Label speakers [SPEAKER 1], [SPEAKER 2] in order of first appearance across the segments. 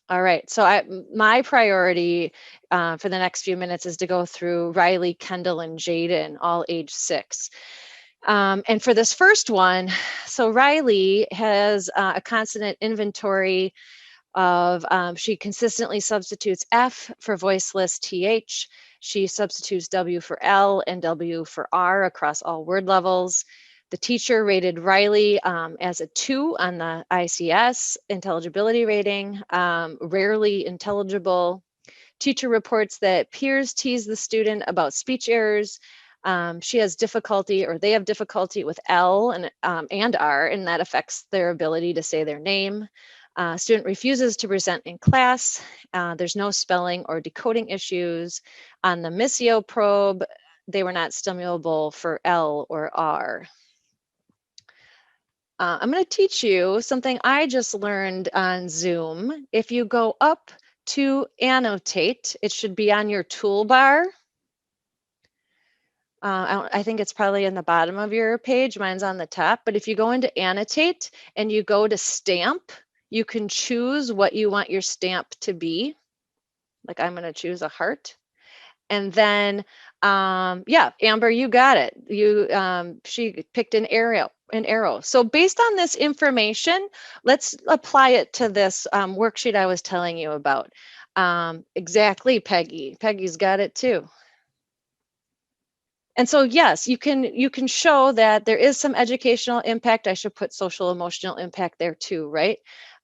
[SPEAKER 1] All right, so my priority for the next few minutes is to go through Riley, Kendall, and Jaden, all age 6. And for this first one, so Riley has a consonant inventory of, she consistently substitutes F for voiceless TH. She substitutes W for L and W for R across all word levels. The teacher rated Riley as a 2 on the ICS intelligibility rating, rarely intelligible. Teacher reports that peers tease the student about speech errors. She has difficulty, or they have difficulty with L and R, and that affects their ability to say their name. Student refuses to present in class. There's no spelling or decoding issues. On the Missio probe, they were not stimulable for L or R. I'm going to teach you something I just learned on Zoom. If you go up to annotate, it should be on your toolbar. I think it's probably in the bottom of your page. Mine's on the top. But if you go into annotate and you go to stamp, you can choose what you want your stamp to be. Like I'm going to choose a heart. And then, yeah, Amber, you got it. She picked an arrow. So based on this information, let's apply it to this worksheet I was telling you about. Exactly, Peggy. Peggy's got it too. And so, yes, you can show that there is some educational impact. I should put social emotional impact there too, right?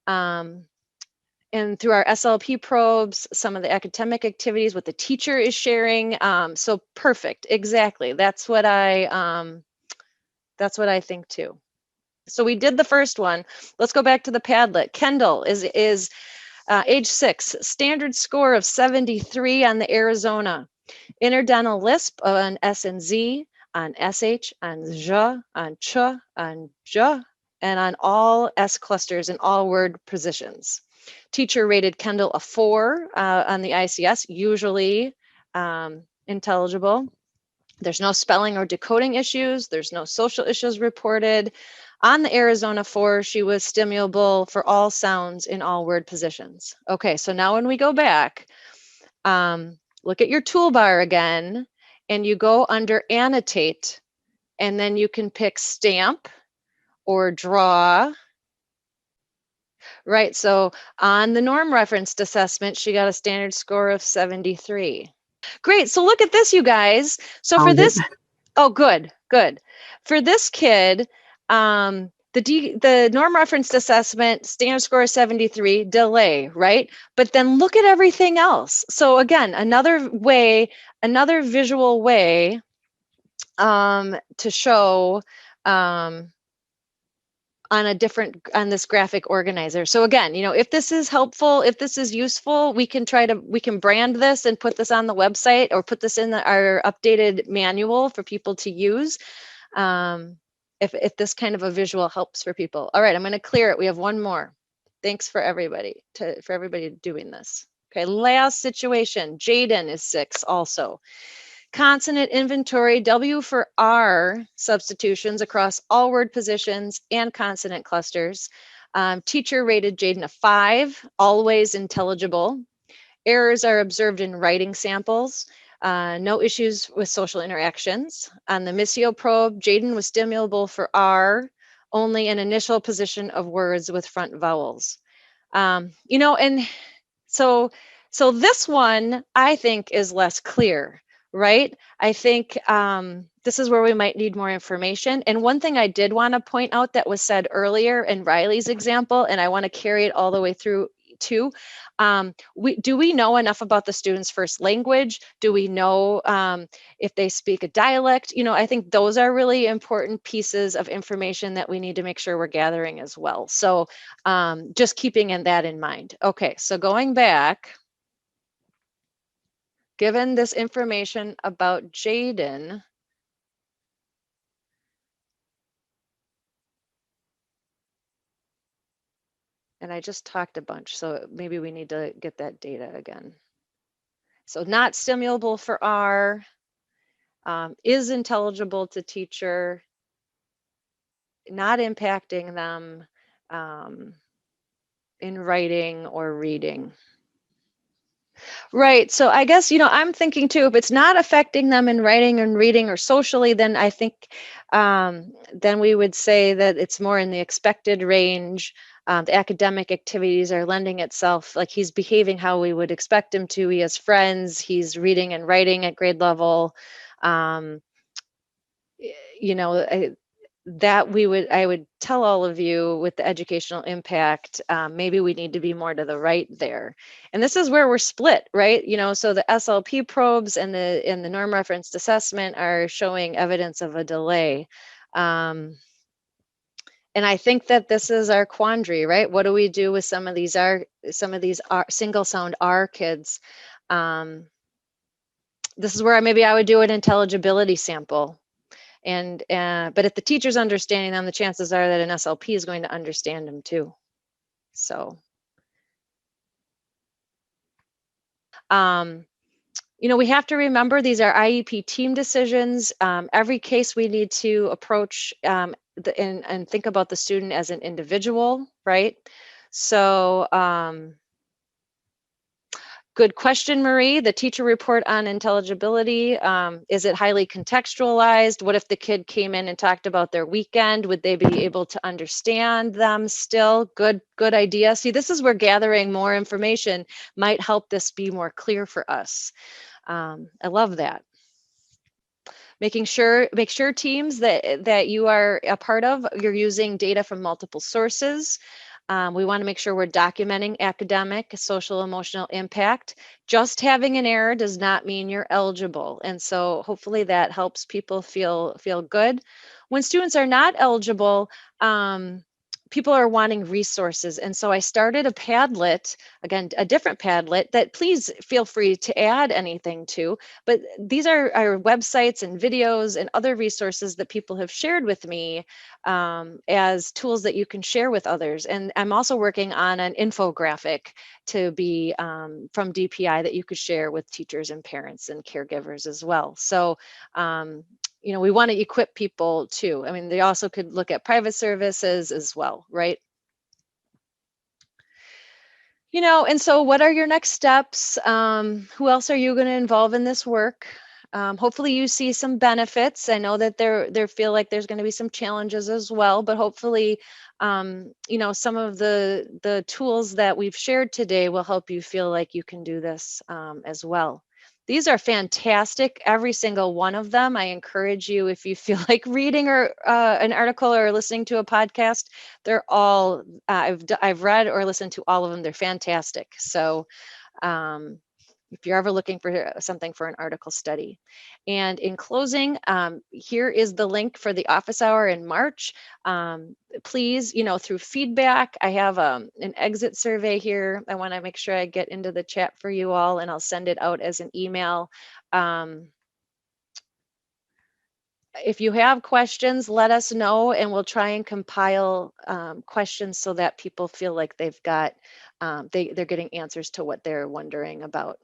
[SPEAKER 1] And through our SLP probes, some of the academic activities, what the teacher is sharing. So perfect, exactly. That's what I think too. So we did the first one. Let's go back to the Padlet. Kendall is age 6, standard score of 73 on the Arizona. Interdental lisp on S and Z, on SH, on ZH, on CH, on JH, and on all S clusters in all word positions. Teacher rated Kendall a 4 on the ICS, usually intelligible. There's no spelling or decoding issues. There's no social issues reported. On the Arizona 4, she was stimulable for all sounds in all word positions. Okay, so now when we go back, look at your toolbar again, and you go under annotate, and then you can pick stamp or draw. Right, so on the norm referenced assessment, she got a standard score of 73. Great, so look at this, you guys. So for this, oh, good. For this kid, the norm referenced assessment, standard score is 73, delay, right? But then look at everything else. So again, another visual way to show on this graphic organizer. So again, if this is helpful, if this is useful, we can brand this and put this on the website or put this in our updated manual for people to use. If this kind of a visual helps for people. All right, I'm going to clear it. We have one more. Thanks for everybody doing this. Okay, last situation. Jaden is 6 also. Consonant inventory, W for R substitutions across all word positions and consonant clusters. Teacher rated Jaden a 5, always intelligible. Errors are observed in writing samples. No issues with social interactions. On the Missio probe, Jaden was stimulable for R, only an initial position of words with front vowels. And so this one I think is less clear, right? I think this is where we might need more information. And one thing I did want to point out that was said earlier in Riley's example, and I want to carry it all the way through too. Do we know enough about the student's first language? Do we know if they speak a dialect? I think those are really important pieces of information that we need to make sure we're gathering as well. So just keeping that in mind. Okay, so going back, given this information about Jaden, and I just talked a bunch, so maybe we need to get that data again. So not stimulable for R, is intelligible to teacher, not impacting them. in writing or reading. Right. So I guess, I'm thinking too, if it's not affecting them in writing and reading or socially, then I think then we would say that it's more in the expected range. The academic activities are lending itself, like he's behaving how we would expect him to. He has friends, he's reading and writing at grade level. Um, you know, that I would tell all of you with the educational impact, maybe we need to be more to the right there. And this is where we're split, right? So the SLP probes and the norm referenced assessment are showing evidence of a delay. And I think that this is our quandary, right? What do we do with some of these single sound R kids? This is where maybe I would do an intelligibility sample. And but if the teacher's understanding them, the chances are that an SLP is going to understand them too. So, we have to remember these are IEP team decisions. Every case we need to approach and think about the student as an individual, right? So, good question, Marie. The teacher report on intelligibility, is it highly contextualized? What if the kid came in and talked about their weekend? Would they be able to understand them still? Good idea. See, this is where gathering more information might help this be more clear for us. I love that. Make sure teams that you are a part of, you're using data from multiple sources. We want to make sure we're documenting academic, social, emotional impact. Just having an error does not mean you're eligible. And so hopefully that helps people feel good. When students are not eligible, people are wanting resources. And so I started a Padlet, again, a different Padlet that please feel free to add anything to. But these are websites and videos and other resources that people have shared with me as tools that you can share with others. And I'm also working on an infographic to be from DPI that you could share with teachers and parents and caregivers as well. So we want to equip people too. I mean, they also could look at private services as well, right? And so what are your next steps? Who else are you going to involve in this work? Hopefully you see some benefits. I know that there feel like there's going to be some challenges as well, but hopefully, some of the tools that we've shared today will help you feel like you can do this as well. These are fantastic, every single one of them. I encourage you, if you feel like reading or an article or listening to a podcast, they're all, I've read or listened to all of them. They're fantastic. So if you're ever looking for something for an article study. And in closing, here is the link for the office hour in March. Please, through feedback, I have an exit survey here. I want to make sure I get into the chat for you all, and I'll send it out as an email. If you have questions, let us know, and we'll try and compile questions so that people feel like they've got, they're getting answers to what they're wondering about.